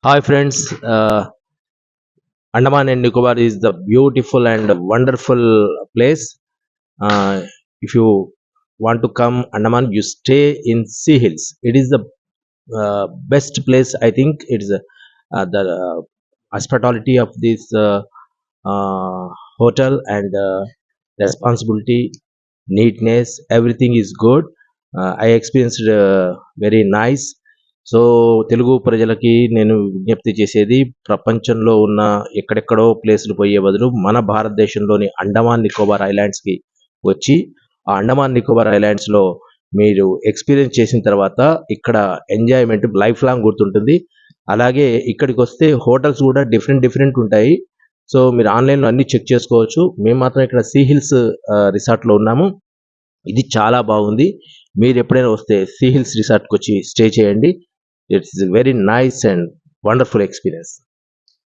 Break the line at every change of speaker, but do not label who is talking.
Hi friends, Andaman and Nicobar is the beautiful and wonderful place. If you want to come Andaman, you stay in Sea Hills. It is the best place. I think it is the hospitality of this hotel and responsibility, neatness, everything is good. I experienced very nice. So Telugu ప్రజలకి నేను విజ్ఞప్తి చేసేది, ప్రపంచంలో ఉన్న ఎక్కడెక్కడో ప్లేసులు పోయే బదులు మన భారతదేశంలోని అండమాన్ నికోబార్ ఐలాండ్స్కి వచ్చి ఆ అండమాన్ నికోబార్ ఐలాండ్స్లో మీరు ఎక్స్పీరియన్స్ చేసిన తర్వాత ఇక్కడ ఎంజాయ్మెంట్ లైఫ్ లాంగ్ గుర్తుంటుంది. అలాగే ఇక్కడికి వస్తే హోటల్స్ కూడా డిఫరెంట్ డిఫరెంట్ ఉంటాయి. సో మీరు ఆన్లైన్లో అన్ని చెక్ చేసుకోవచ్చు. మేము మాత్రం ఇక్కడ సీ హిల్స్ రిసార్ట్లో ఉన్నాము. ఇది చాలా బాగుంది. మీరు ఎప్పుడైనా వస్తే సీ హిల్స్ రిసార్ట్కి వచ్చి స్టే చేయండి. It's very nice and wonderful experience.